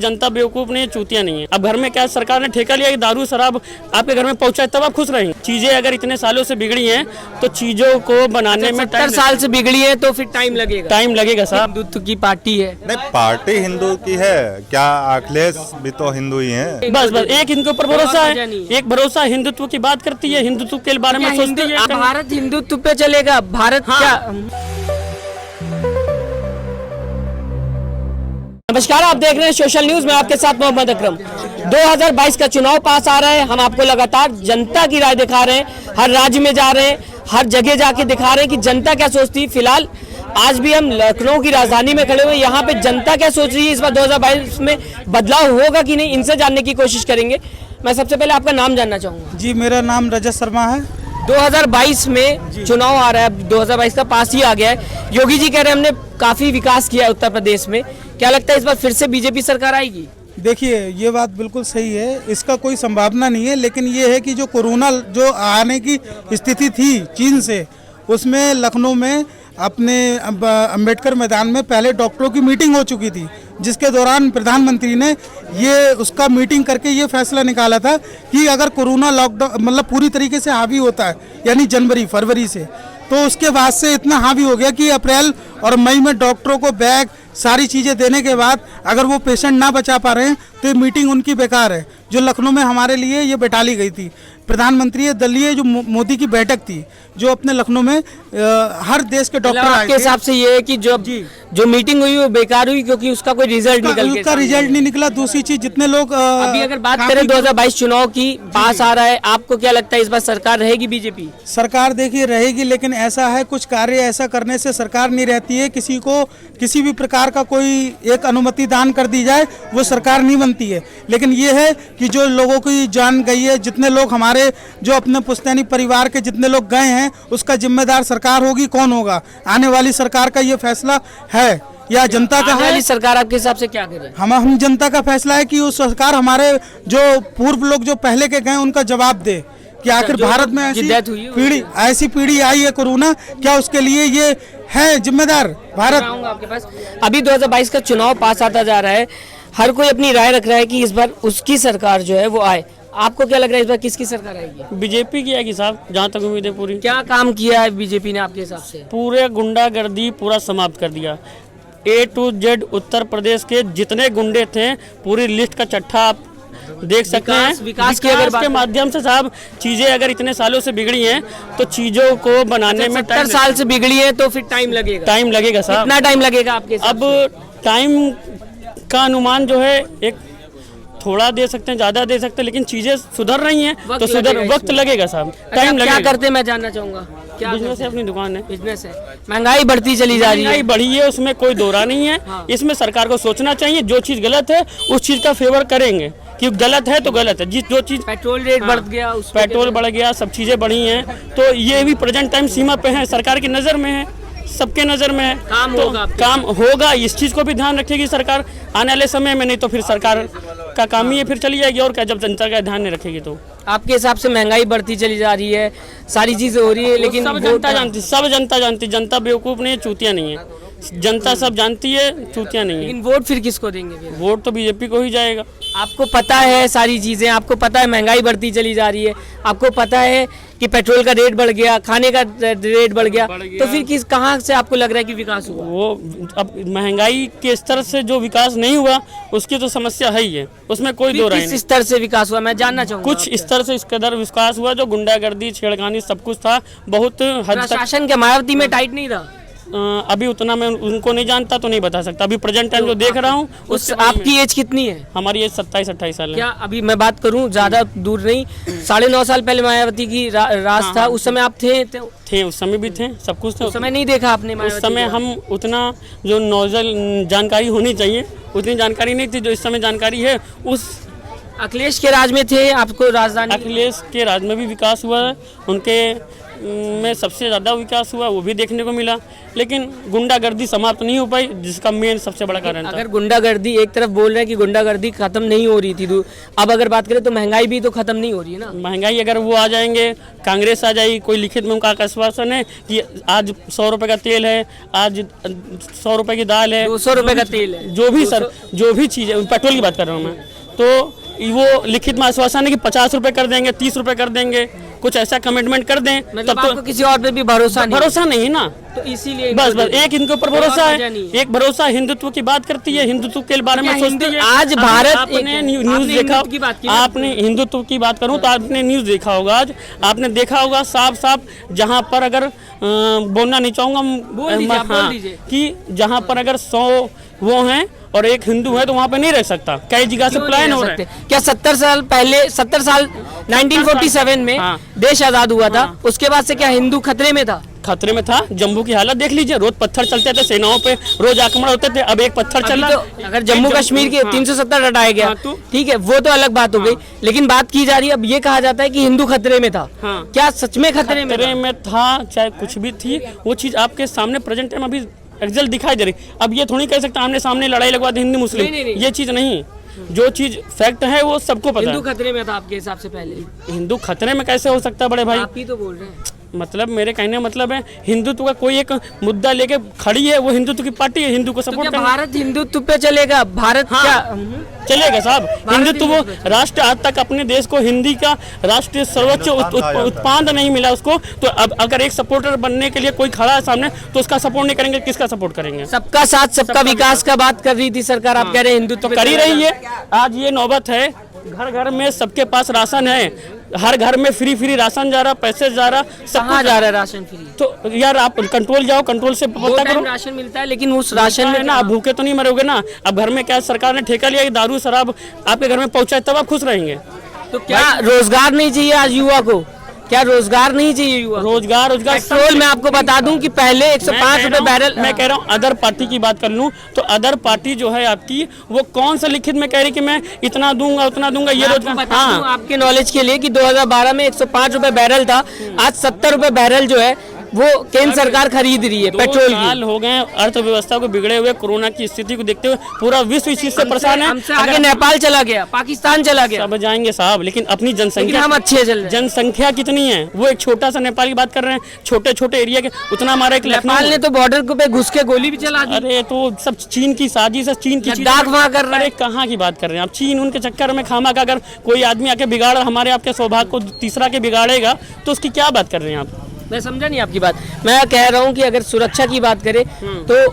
जनता बेवकूफ नहीं है, चूतिया नहीं है। अब घर में क्या सरकार ने ठेका लिया कि दारू शराब आपके घर में पहुंचाए तब आप खुश रहेंगे। चीजें अगर इतने सालों से बिगड़ी हैं तो चीजों को बनाने में 70 साल से बिगड़ी है तो फिर टाइम लगेगा साहब। हिंदुत्व की पार्टी है। नहीं, पार्टी हिंदू की है क्या? अखिलेश भी तो हिंदू ही है। बस एक इनके ऊपर भरोसा है, एक भरोसा हिंदुत्व की बात करती है, हिंदुत्व के बारे में सोचती है। भारत हिंदुत्व पे चलेगा, भारत क्या? नमस्कार, आप देख रहे हैं सोशल न्यूज में आपके साथ मोहम्मद अकरम। 2022 का चुनाव पास आ रहा है, हम आपको लगातार जनता की राय दिखा रहे हैं, हर राज्य में जा रहे हैं, हर जगह जाके दिखा रहे हैं कि जनता क्या सोचती है। फिलहाल आज भी हम लखनऊ की राजधानी में खड़े हुए, यहाँ पे जनता क्या सोच रही है, इस बार 2022 में बदलाव होगा कि नहीं, इनसे जानने की कोशिश करेंगे। मैं सबसे पहले आपका नाम जानना चाहूँगा। जी, मेरा नाम रजत शर्मा है। 2022 में चुनाव आ रहा है, 2022 का पास ही आ गया है। योगी जी कह रहे हैं हमने काफी विकास किया है उत्तर प्रदेश में, क्या लगता है इस बार फिर से बीजेपी सरकार आएगी? देखिए, ये बात बिल्कुल सही है, इसका कोई संभावना नहीं है, लेकिन ये है कि जो कोरोना जो आने की स्थिति थी चीन से, उसमें लखनऊ में अपने अंबेडकर मैदान में पहले डॉक्टरों की मीटिंग हो चुकी थी, जिसके दौरान प्रधानमंत्री ने ये उसका मीटिंग करके ये फैसला निकाला था कि अगर कोरोना लॉकडाउन मतलब पूरी तरीके से हावी होता है, यानी जनवरी फरवरी से, तो उसके बाद से इतना हावी हो गया कि अप्रैल और मई में डॉक्टरों को बैग सारी चीज़ें देने के बाद अगर वो पेशेंट ना बचा पा रहे हैं तो ये मीटिंग उनकी बेकार है। जो लखनऊ में हमारे लिए ये बैठा ली गई थी, प्रधानमंत्री दलीय जो मोदी की बैठक थी, जो अपने लखनऊ में हर देश के डॉक्टर आए थे। आपके हिसाब से ये है कि जो मीटिंग हुई वो बेकार हुई क्योंकि उसका कोई रिजल्ट उसका रिजल्ट नहीं निकला। दूसरी चीज, जितने लोग अभी अगर बात करें 2022 चुनाव की, पास आ रहा है, आपको क्या लगता है इस बार सरकार रहेगी बीजेपी? सरकार देखिए रहेगी, लेकिन ऐसा है कुछ कार्य ऐसा करने से सरकार नहीं रहती है। किसी को किसी भी प्रकार का कोई एक अनुमति दान कर दी जाए वो सरकार नहीं बनती है। लेकिन ये है कि जो लोगों की जान गई है, जितने लोग हमारे जो अपने पुश्तैनी परिवार के जितने लोग गए हैं, उसका जिम्मेदार सरकार होगी। कौन होगा? आने वाली सरकार का ये फैसला है या जनता का है? सरकार आपके हिसाब से क्या करे? हम जनता का फैसला है कि वो सरकार हमारे जो पूर्व लोग जो पहले के गए उनका जवाब दे कि आखिर भारत में ऐसी पीढ़ी आई है कोरोना, क्या उसके लिए ये है जिम्मेदार भारत? आपके पास अभी 2022 का चुनाव पास आता जा रहा है, हर कोई अपनी राय रख रहा है कि इस बार उसकी सरकार जो है वो आए। आपको क्या लग रहा है इस बार किसकी सरकार आएगी? बीजेपी की आएगी साहब, जहाँ तक उम्मीद है पूरी। क्या काम किया है बीजेपी ने आपके हिसाब से? पूरे गुंडागर्दी पूरा समाप्त कर दिया। A to Z Uttar Pradesh के जितने गुंडे थे, पूरी लिस्ट का चट्ठा आप देख सकते हैं। विकास के माध्यम से साहब, चीजें अगर इतने सालों से बिगड़ी हैं तो चीजों को बनाने में 70 साल से बिगड़ी है तो फिर टाइम लगेगा साहब। कितना टाइम लगेगा आपके? अब टाइम का अनुमान जो है एक थोड़ा दे सकते हैं, ज्यादा दे सकते हैं, लेकिन चीजें सुधर रही हैं तो वक्त लगेगा साहब, टाइम लगेगा। क्या करते मैं जानना चाहूंगा। क्या बिजनेस है? अपनी दुकान है। बिजनेस है। महंगाई बढ़ती चली जा रही है। महंगाई बढ़ी है, उसमें कोई दो राय नहीं है। हाँ। इसमें सरकार को सोचना चाहिए, जो चीज गलत है उस चीज का फेवर करेंगे कि गलत है तो गलत है। जो चीज पेट्रोल रेट बढ़ गया, पेट्रोल बढ़ गया, सब चीजें बढ़ी हैं, तो ये भी प्रेजेंट टाइम सीमा पे है, सरकार की नजर में है, सबके नजर में है। काम होगा, इस चीज को भी ध्यान रखेगी सरकार आने वाले समय में, नहीं तो फिर सरकार का काम ही है, फिर चली जाएगी। और क्या, जब जनता का ध्यान नहीं रखेगी तो। आपके हिसाब से महंगाई बढ़ती चली जा रही है, सारी चीजें हो रही है, लेकिन सब जनता जानती, जनता बेवकूफ नहीं है, चूतिया नहीं है। जनता सब जानती है, चूतिया नहीं है। लेकिन वोट फिर किसको देंगे? वोट तो बीजेपी को ही जाएगा। आपको पता है सारी चीजें, आपको पता है महंगाई बढ़ती चली जा रही है, आपको पता है कि पेट्रोल का रेट बढ़ गया, खाने का रेट बढ़ गया, तो फिर कहाँ से आपको लग रहा है कि विकास हुआ? वो अब महंगाई के स्तर से जो विकास नहीं हुआ उसकी तो समस्या है ही है, उसमें कोई दो राय नहीं। किस स्तर से विकास हुआ मैं जानना चाहूँगा। कुछ स्तर से इस कदर विकास हुआ, जो गुंडागर्दी छेड़खानी सब कुछ था, बहुत हद तक। शासन के मायावती में टाइट नहीं रहा। अभी उतना मैं उनको नहीं जानता तो नहीं बता सकता। अभी प्रेजेंट टाइम जो देख रहा हूँ उस आपकी एज कितनी है? हमारी एज 27-28 साल है। क्या अभी मैं बात करूँ, ज्यादा दूर नहीं, 9.5 साल पहले मायावती की राज था, उस समय आप थे? उस समय भी थे, सब कुछ थे। उस समय नहीं देखा आपने? उस समय हम उतना जो नॉलेज जानकारी होनी चाहिए उतनी जानकारी नहीं थी जो इस समय जानकारी है। उस अखिलेश के राज में थे, आपको राजधानी? अखिलेश के राज में भी विकास हुआ है, उनके में सबसे ज़्यादा विकास हुआ वो भी देखने को मिला, लेकिन गुंडागर्दी समाप्त नहीं हो पाई, जिसका मेन सबसे बड़ा कारण था। अगर गुंडागर्दी, एक तरफ बोल रहे हैं कि गुंडागर्दी खत्म नहीं हो रही थी, तो अब अगर बात करें तो महंगाई भी तो खत्म नहीं हो रही है ना। महंगाई अगर वो आ जाएंगे, कांग्रेस आ जाएगी, कोई लिखित में उनका आश्वासन है कि आज 100 रुपये का तेल है, आज 100 रुपये की दाल है, 200 रुपये का तेल है, जो भी सर जो भी चीज़ है, पेट्रोल की बात कर रहा हूँ मैं, तो वो लिखित में आश्वासन है कि 50 रुपये कर देंगे, 30 रुपये कर देंगे, कुछ ऐसा कमिटमेंट कर दें, मतलब तब तो आपको किसी और पे भी भरोसा नहीं ना, तो इसीलिए बस एक इनके ऊपर भरोसा और वजह है, नहीं। एक भरोसा हिंदुत्व की बात करती है, हिंदुत्व के बारे में सोचती है। आज भारत आपने न्यूज देखा, आपने हिंदुत्व की बात करूं तो आपने न्यूज देखा होगा, आज आपने देखा होगा साफ साफ, जहां पर अगर बोलना नहीं चाहूंगा, बोल दीजिए। कि जहां पर अगर 100 वो हैं और एक हिंदू है तो वहाँ पे नहीं रह सकता, कई जगह से प्लान हो रहा है। क्या 70 साल पहले, 70 साल 1947 में देश आजाद हुआ था, उसके बाद से क्या हिंदू खतरे में था? खतरे में था। जम्मू की हालत देख लीजिए, रोज पत्थर चलते थे, सेनाओं पे रोज आक्रमण होते थे, अब एक पत्थर चल रहा है। अगर जम्मू कश्मीर के 370 हटाया गया, ठीक है, वो तो अलग बात हो गई, लेकिन बात की जा रही है, अब ये कहा जाता है कि हिंदू खतरे में था। क्या सच में खतरे में था? चाहे कुछ भी थी, वो चीज आपके सामने प्रेजेंट टाइम अभी रिजल्ट दिखाई दे रही। अब ये थोड़ी कह सकते आमने सामने लड़ाई लगवा दे हिंदू मुस्लिम, ये चीज नहीं, जो चीज फैक्ट है वो सबको पता है। हिंदू खतरे में था आपके हिसाब से पहले? हिंदू खतरे में कैसे हो सकता है बड़े भाई? आप ही तो बोल रहे हैं। मतलब मेरे कहने का मतलब है, हिंदुत्व का कोई एक मुद्दा लेके खड़ी है, वो हिंदुत्व की पार्टी है, हिंदू को तो सपोर्ट क्या भारत हिंदुत्व पे चलेगा? भारत क्या चलेगा साहब? हिंदुत्व राष्ट्र आज तक अपने देश को हिंदी का राष्ट्रीय सर्वोच्च उत्पाद नहीं मिला उसको, तो अब अगर एक सपोर्टर बनने के लिए कोई खड़ा है सामने तो उसका सपोर्ट नहीं करेंगे, किसका सपोर्ट करेंगे? सबका साथ सबका विकास का बात कर रही थी सरकार, आप कह रहे हैं हिंदुत्व कर ही रही है। आज ये नौबत है, घर घर में सबके पास राशन है, हर घर में फ्री राशन जा रहा, पैसे जा रहा, कहाँ जा रहा है राशन फ्री? तो यार आप कंट्रोल जाओ, कंट्रोल से पता करो। राशन मिलता है, लेकिन उस राशन में ना आप भूखे तो नहीं मरोगे ना। अब घर में क्या सरकार ने ठेका लिया कि दारू शराब आपके घर में पहुंचाए, तब आप खुश रहेंगे। तो क्या रोजगार नहीं चाहिए आज युवा को? क्या रोजगार नहीं चाहिए युवा? रोजगार पेट्रोल मैं आपको बता दूं कि पहले 105 रुपए बैरल। मैं कह रहा हूँ अदर पार्टी की बात कर लूं तो अदर पार्टी जो है आपकी, वो कौन सा लिखित में कह रही कि मैं इतना दूंगा उतना दूंगा, ये रोजगार। हाँ, आपके नॉलेज के लिए कि 2012 में 105 रुपए बैरल था, आज 70 रुपए बैरल जो है वो केंद्र सरकार खरीद रही है पेट्रोल की। 2 साल हो गए अर्थव्यवस्था को बिगड़े हुए, कोरोना की स्थिति को देखते हुए पूरा विश्व इस चीज से परेशान है। हमसे आगे नेपाल चला गया, पाकिस्तान चला गया, सब जाएंगे साहब, लेकिन अपनी जनसंख्या, हम अच्छे चल रहे हैं। जनसंख्या कितनी है? वो एक छोटा सा नेपाल की बात कर रहे हैं, छोटे छोटे एरिया के, उतना हमारा एक नेपाल ने तो बॉर्डर पे घुस के गोली भी चला दी। अरे तो सब चीन की साजिश है, चीन की लद्दाख वहाँ कर रहा है। कहाँ की बात कर रहे हैं आप? चीन उनके चक्कर में खामा का, अगर कोई आदमी आके बिगाड़ हमारे आपके सौभाग्य को तीसरा के बिगाड़ेगा तो उसकी क्या बात कर रहे हैं आप? मैं समझा नहीं आपकी बात। मैं कह रहा हूँ कि अगर सुरक्षा की बात करें तो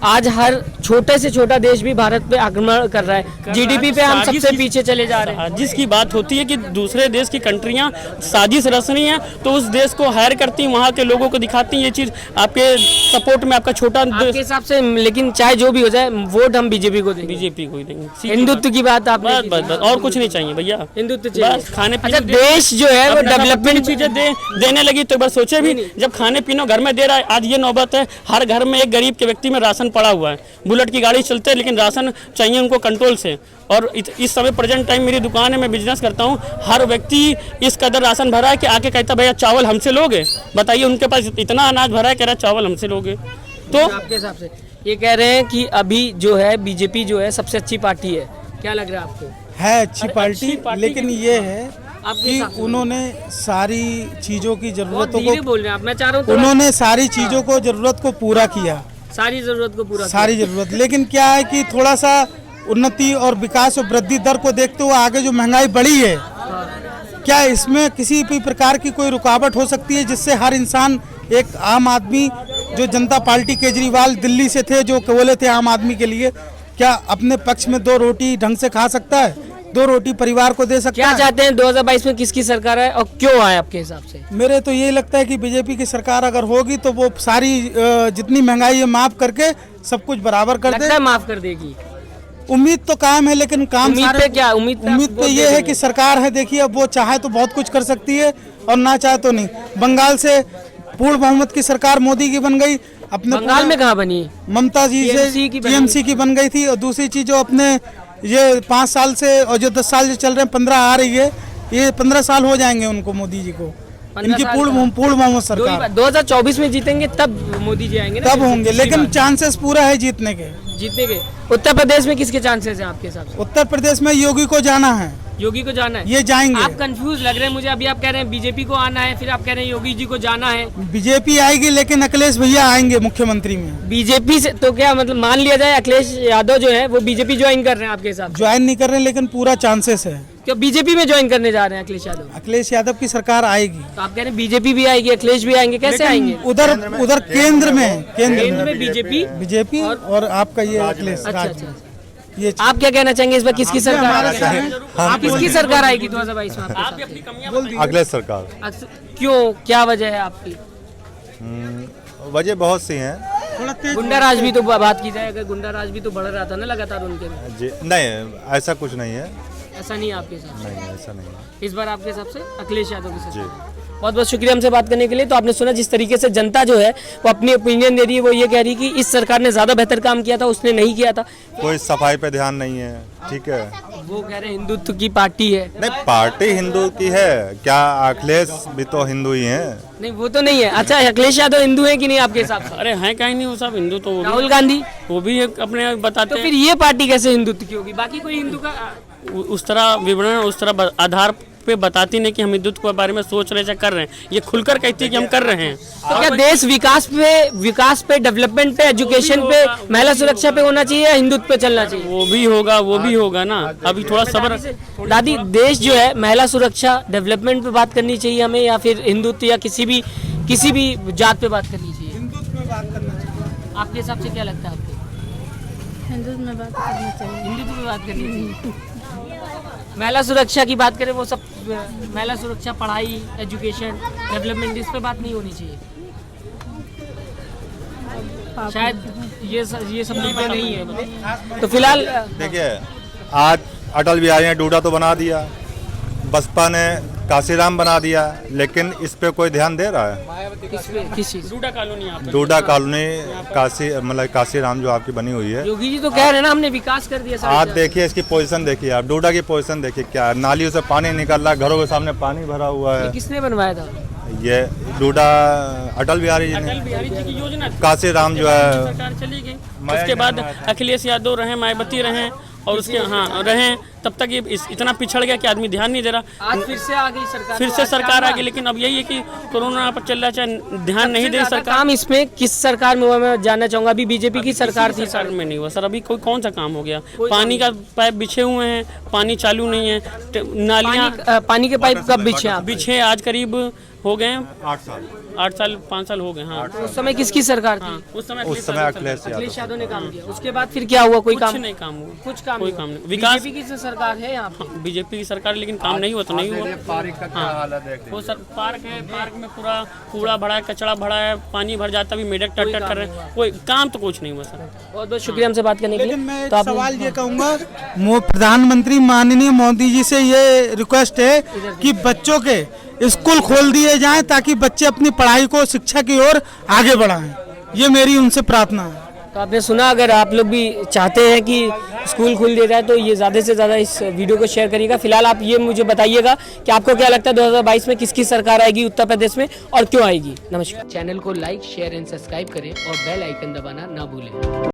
आज हर छोटे से छोटा देश भी भारत पे आक्रमण कर रहा है, जीडीपी पे हम सबसे पीछे चले जा रहे हैं। साजिश की बात होती है कि दूसरे देश की कंट्रियां साजिश रच रही हैं, तो उस देश को हायर करती हैं, वहाँ के लोगों को दिखाती हैं ये चीज़ आपके सपोर्ट में, आपका छोटा आपके हिसाब से। लेकिन चाहे जो भी हो जाए, वोट हम बीजेपी को देंगे, बीजेपी को ही देंगे। हिंदुत्व की बात आप बस और कुछ नहीं चाहिए भैया, हिंदुत्व चाहिए। बस खाने पीने। अच्छा, देश जो है वो डेवलपमेंट चीजें देने लगी तो एक बार सोचे भी, जब खाने पीने घर में दे रहा है। आज ये नौबत है, हर घर में एक गरीब के व्यक्ति में राशन पड़ा हुआ है, बुलेट की गाड़ी चलते हैं लेकिन राशन चाहिए उनको कंट्रोल से। और इस समय प्रेजेंट टाइम मेरी दुकान है, मैं बिजनेस करता हूँ, हर व्यक्ति इस कदर राशन भरा है कि आके कहता भैया चावल हमसे लोगे? बताइए, उनके पास इतना अनाज भरा है, कह रहा चावल हमसे लोगे। तो आपके हिसाब से ये कह रहे हैं कि अभी जो है बीजेपी जो है सबसे अच्छी पार्टी है, क्या लग रहा है आपको? है अच्छी पार्टी, लेकिन ये है कि उन्होंने सारी चीज़ों की ज़रूरतों को, बोल रहे हैं आप, मैं चाह रहा हूँ उन्होंने सारी चीज़ों को ज़रूरत को पूरा किया, सारी ज़रूरत को पूरा, सारी ज़रूरत। लेकिन क्या है कि थोड़ा सा उन्नति और विकास और वृद्धि दर को देखते हुए आगे जो महंगाई बढ़ी है, क्या इसमें किसी भी प्रकार की कोई रुकावट हो सकती है जिससे हर इंसान, एक आम आदमी, जो जनता पार्टी केजरीवाल दिल्ली से थे जो बोले थे आम आदमी के लिए, क्या अपने पक्ष में 2 रोटी ढंग से खा सकता है? 2 रोटी परिवार को दे सकता क्या है? क्या चाहते हैं 2022 में किसकी सरकार है और क्यों आए आपके हिसाब से? मेरे तो यही लगता है कि बीजेपी की सरकार अगर होगी तो वो सारी जितनी महंगाई है माफ करके सब कुछ बराबर कर दे। माफ कर देगी, उम्मीद तो कायम है, लेकिन काम उम्मीद पे क्या? उम्मीद पे ये है कि सरकार है, देखिए अब वो चाहे तो बहुत कुछ कर सकती है और ना चाहे तो नहीं। बंगाल से पूर्ण बहुमत की सरकार मोदी की बन गई, अपने बंगाल में कहाँ बनी? ममता जी से टीएमसी की बन गई थी। और दूसरी चीज जो अपने ये 5 साल से और जो 10 साल से चल रहे हैं, 15 आ रही है, ये 15 साल हो जाएंगे उनको, मोदी जी को। इनकी पूर्ण बहुमत सरकार 2024 में जीतेंगे तब मोदी जी आएंगे ना? तब होंगे, लेकिन चांसेस पूरा है जीतने के। जीतने के उत्तर प्रदेश में किसके चांसेस हैं आपके हिसाब से? उत्तर प्रदेश में योगी को जाना है, योगी को जाना है। ये जाएंगे। आप कंफ्यूज लग रहे हैं मुझे, अभी आप कह रहे हैं बीजेपी को आना है, फिर आप कह रहे हैं योगी जी को जाना है। बीजेपी आएगी लेकिन अखिलेश भैया आएंगे मुख्यमंत्री में। बीजेपी से तो क्या मतलब मान लिया जाए अखिलेश यादव जो है वो बीजेपी ज्वाइन कर रहे हैं आपके हिसाब से? ज्वाइन नहीं कर रहे लेकिन पूरा चांसेस है। क्या बीजेपी में ज्वाइन करने जा रहे हैं अखिलेश यादव? अखिलेश यादव की सरकार आएगी। तो आप कह रहे हैं बीजेपी भी आएगी, अखिलेश भी आएंगे, कैसे आएंगे? उधर केंद्र में बीजेपी और आपका ये अखिलेश राज। ये आप क्या कहना चाहेंगे इस बार किसकी सरकार हम किसकी सरकार आएगी 2022 में आपके हिसाब से? अगले सरकार। क्यों, क्या वजह है आपकी? वजह बहुत सी हैं। गुंडा राज भी तो बात की जाए, अगर गुंडा राज भी तो बढ़ रहा था ना लगातार उनके में। जी नहीं, ऐसा कुछ नहीं है। ऐसा नहीं है आपके हिसाब से? नहीं, ऐसा नहीं है। इस बार आपके हिसाब से अखिलेश यादव की जी। सरकार। बहुत बहुत शुक्रिया हमसे बात करने के लिए। तो आपने सुना जिस तरीके से जनता जो है वो अपनी ओपिनियन दे रही है, वो ये कह रही है कि इस सरकार ने ज्यादा बेहतर काम किया था, उसने नहीं किया था। कोई सफाई पे ध्यान नहीं है, ठीक है। वो कह रहे हैं हिंदुत्व की पार्टी है। नहीं, पार्टी हिंदू की है क्या? अखिलेश भी तो हिंदू ही है। नहीं वो तो नहीं है। अच्छा अखिलेश यादव हिंदू है कि नहीं आपके हिसाब से? अरे हैं कहीं नहीं वो सब हिंदू, तो राहुल गांधी वो भी एक अपने बताते तो फिर ये पार्टी कैसे हिंदुत्व की होगी? बाकी कोई हिंदू का उस तरह विवरण उस तरह आधार पे बताती नहीं कि हम हिंदुत्व के बारे में सोच रहे हैं, कर रहे हैं। ये खुलकर कहती है कि हम कर रहे हैं। तो क्या देश विकास पे डेवलपमेंट पे एजुकेशन पे महिला सुरक्षा पे होना चाहिए या हिंदुत्व पे चलना चाहिए? वो भी होगा ना। अभी थोड़ा सब्र। दादी देश जो है महिला सुरक्षा डेवलपमेंट पे बात करनी चाहिए हमें, या फिर हिंदुत्व या किसी भी जात पे बात करनी चाहिए? हिंदुत्व में बात करना चाहिए। आपके हिसाब से क्या लगता है आपको? हिंदुत्व में बात करनी चाहिए। हिंदुत्व पे बात करनी चाहिए। महिला सुरक्षा की बात करें, वो सब महिला सुरक्षा, पढ़ाई, एजुकेशन, डेवलपमेंट, इस पे बात नहीं होनी चाहिए शायद। ये सब मुद्दे नहीं है। तो फिलहाल देखिए, आज अटल बिहारी ने डूडा तो बना दिया, बसपा ने काशीराम बना दिया, लेकिन इस पे कोई ध्यान दे रहा है? किस चीज? डूडा कॉलोनी यहाँ पे। डूडा कॉलोनी काशीराम जो आपकी बनी हुई है। योगी जी तो कह रहे हैं ना हमने विकास कर दिया। आप देखिए इसकी पोजीशन देखिए, आप डूडा की पोजीशन देखिए, क्या नालियों से पानी निकल रहा है, घरों के सामने पानी भरा हुआ है। किसने बनवाया था? ये डूडा अटल बिहारी जी ने। बिहारी जी की योजना काशीराम जो है सरकार चली गई, उसके बाद अखिलेश यादव रहे, मायावती रहे, और उसके रहे, तब तक ये इतना पिछड़ गया कि आदमी ध्यान नहीं दे रहा। आज फिर से आ गई सरकार, फिर से सरकार आ गई, लेकिन अब यही है कि कोरोना पर चल रहा है, चाहे ध्यान नहीं दे सरकार। काम इसमें किस सरकार में हुआ मैं जानना चाहूंगा। अभी बीजेपी की सरकार थी, सरकार में नहीं हुआ सर। अभी कौन सा काम हो गया? पानी का पाइप बिछे हुए हैं, पानी चालू नहीं है, नालियाँ। पानी के पाइप कब बिछे? आज करीब हो गए 8 साल 5 साल हो गए। हाँ, उस समय किसकी सरकार थी? उस समय अखिलेश यादव ने काम किया। उसके बाद फिर क्या हुआ? कोई काम नहीं, काम हुआ कुछ काम कोई काम नहीं। विकास बीजेपी की सरकार है यहाँ पे। बीजेपी की सरकार, लेकिन काम नहीं हुआ तो नहीं हुआ। वो सर पार्क है, पार्क में पूरा कूड़ा भरा है, कचरा भरा है, पानी भर जाता है, मेढक टट कर रहे हैं, कोई काम तो कुछ नहीं हुआ सर। बहुत बहुत शुक्रिया हमसे बात करने के लिए। लेकिन मैं तो आप सवाल ये कहूँगा, प्रधानमंत्री माननीय मोदी जी से ये रिक्वेस्ट है कि बच्चों के स्कूल खोल दिए जाएं ताकि बच्चे अपनी पढ़ाई को, शिक्षा की ओर आगे बढ़ाएं। ये मेरी उनसे प्रार्थना है। तो आपने सुना, अगर आप लोग भी चाहते हैं कि स्कूल खुल दिया जाए तो ये ज़्यादा से ज़्यादा इस वीडियो को शेयर करिएगा। फिलहाल आप ये मुझे बताइएगा कि आपको क्या लगता है 2022 में किसकी सरकार आएगी उत्तर प्रदेश में और क्यों आएगी। नमस्कार। चैनल को लाइक, शेयर एंड सब्सक्राइब करें और बेल आइकन दबाना ना भूलें।